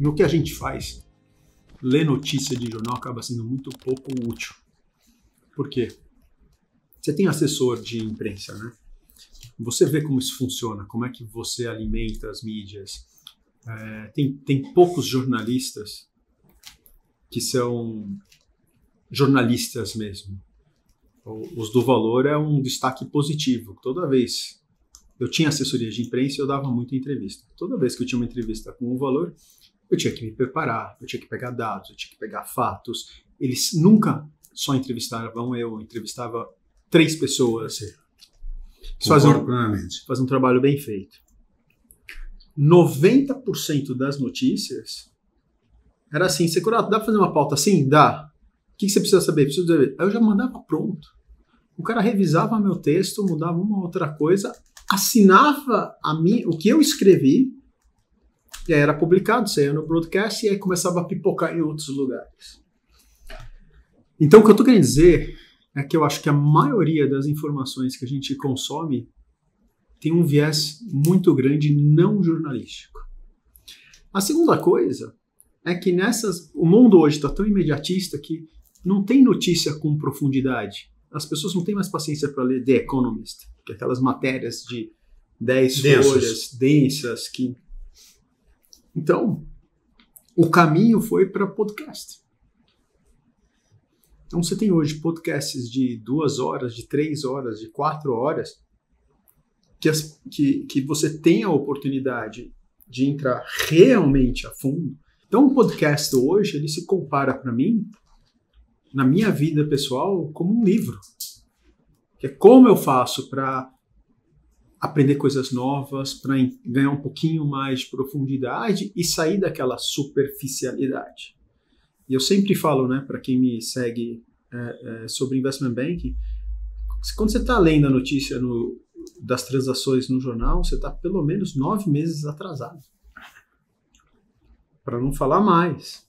no que a gente faz, ler notícia de jornal acaba sendo muito pouco útil. Por quê? Você tem assessor de imprensa, né? Você vê como isso funciona, como é que você alimenta as mídias. Tem poucos jornalistas que são jornalistas mesmo. Os do Valor é um destaque positivo. Toda vez eu tinha assessoria de imprensa, eu dava muita entrevista. Toda vez que eu tinha uma entrevista com o Valor, eu tinha que me preparar, eu tinha que pegar dados, eu tinha que pegar fatos. Eles nunca só entrevistavam eu entrevistava 3 pessoas. Faz um trabalho bem feito. 90% das notícias era assim, Securato, dá pra fazer uma pauta assim? Dá. O que você precisa saber? Preciso saber. Aí eu já mandava pronto. O cara revisava meu texto, mudava uma outra coisa, assinava o que eu escrevi, e aí era publicado, saía no broadcast, e aí começava a pipocar em outros lugares. Então o que eu tô querendo dizer é que eu acho que a maioria das informações que a gente consome tem um viés muito grande não jornalístico. A segunda coisa é que o mundo hoje está tão imediatista que não tem notícia com profundidade. As pessoas não têm mais paciência para ler The Economist, que é aquelas matérias de 10 folhas densas. Então, o caminho foi para podcast. Então você tem hoje podcasts de 2 horas, de 3 horas, de 4 horas, que você tem a oportunidade de entrar realmente a fundo. Então o podcast hoje, ele se compara para mim, na minha vida pessoal, como um livro. Que é como eu faço para aprender coisas novas, para ganhar um pouquinho mais de profundidade e sair daquela superficialidade. E eu sempre falo, né, para quem me segue sobre investment banking, quando você está lendo a notícia das transações no jornal, você está pelo menos 9 meses atrasado. Para não falar mais.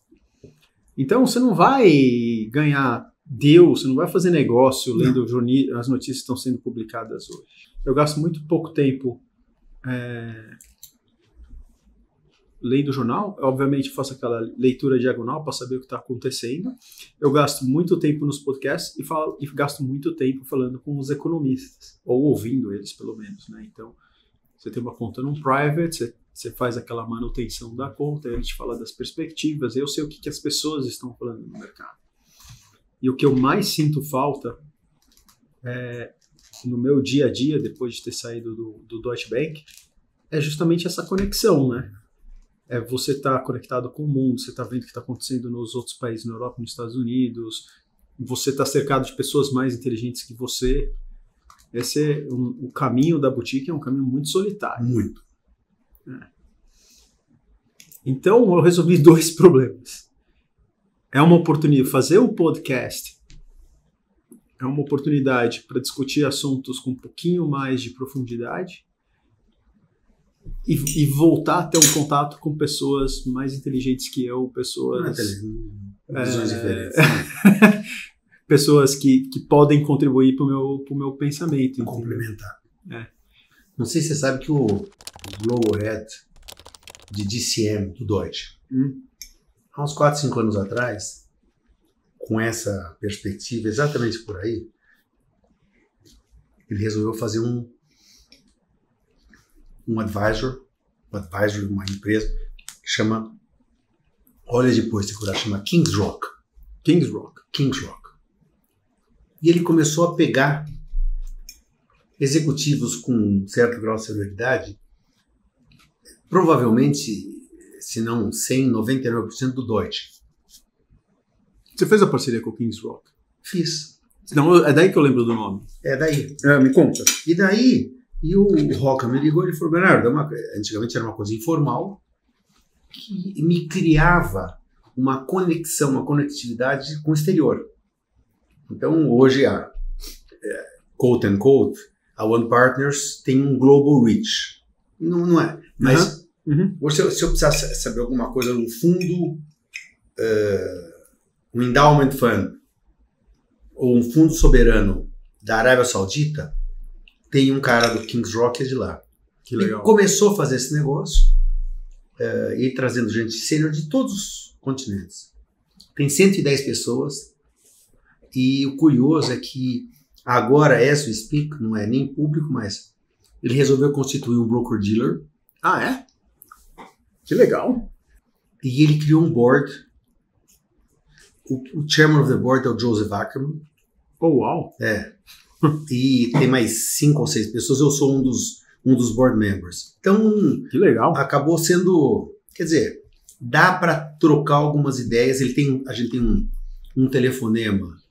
Então, você não vai ganhar deal, você não vai fazer negócio lendo as notícias que estão sendo publicadas hoje. Eu gasto muito pouco tempo lendo o jornal. Obviamente, faço aquela leitura diagonal para saber o que está acontecendo. Eu gasto muito tempo nos podcasts e gasto muito tempo falando com os economistas, ou ouvindo eles, pelo menos, né? Então, você tem uma conta num private, você faz aquela manutenção da conta, ele te fala das perspectivas, eu sei o que as pessoas estão falando no mercado. E o que eu mais sinto falta no meu dia a dia, depois de ter saído do Deutsche Bank, é justamente essa conexão, né? Você estar conectado com o mundo, você está vendo o que está acontecendo nos outros países, na Europa, nos Estados Unidos, você está cercado de pessoas mais inteligentes que você. Esse o caminho da boutique é um caminho muito solitário. Muito. Então, eu resolvi 2 problemas. É uma oportunidade, fazer o podcast é uma oportunidade para discutir assuntos com um pouquinho mais de profundidade e voltar a ter um contato com pessoas mais inteligentes que eu, pessoas... visões diferentes. Pessoas que podem contribuir para o meu pensamento. Complementar. Não sei se você sabe que o Global Head de DCM do Deutsche, há uns 4, 5 anos atrás, com essa perspectiva exatamente por aí, ele resolveu fazer um advisor de uma empresa que chama, olha depois de curar, chama King's Rock. E ele começou a pegar executivos com um certo grau de celebridade, provavelmente, se não 100, 99% do Deutsche. Você fez a parceria com o King's Rock? Fiz. Não, é daí que eu lembro do nome. É daí. Me conta. E daí, o Roca me ligou e ele falou, Bernardo, antigamente era uma coisa informal, que me criava uma conexão, uma conectividade com o exterior. Então, hoje, quote and quote, a One Partners tem um global reach. Não é. Mas, hoje, se eu precisasse saber alguma coisa, um fundo, um endowment fund, ou um fundo soberano da Arábia Saudita, tem um cara do King's Rock de lá. Que legal. Ele começou a fazer esse negócio, e trazendo gente sênior de todos os continentes. Tem 110 pessoas e o curioso é que agora, as we speak, não é nem público, mas ele resolveu constituir um broker-dealer. Ah, é? Que legal. E ele criou um board. O chairman of the board é o Joseph Ackerman. Oh, uau. E tem mais 5 ou 6 pessoas. Eu sou um dos board members. Então, que legal. Acabou sendo... Quer dizer, dá para trocar algumas ideias. A gente tem um telefonema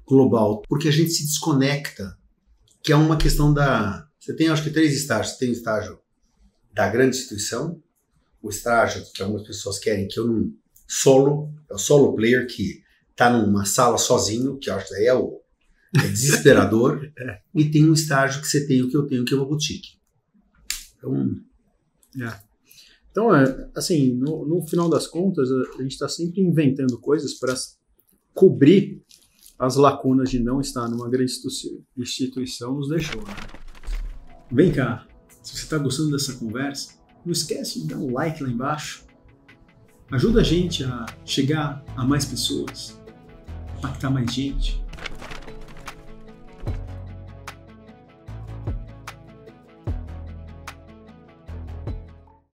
global, porque a gente se desconecta, que é uma questão da... Você tem, acho que, 3 estágios. Você tem o estágio da grande instituição, o estágio que algumas pessoas querem que eu não... é o solo player que está numa sala sozinho, que eu acho que é desesperador, e tem um estágio que você tem o que eu tenho, que é uma boutique. Então, assim, no final das contas, a gente está sempre inventando coisas para cobrir as lacunas de não estar numa grande instituição nos deixou. Né? Vem cá, se você está gostando dessa conversa, não esquece de dar um like lá embaixo. Ajuda a gente a chegar a mais pessoas, impactar mais gente.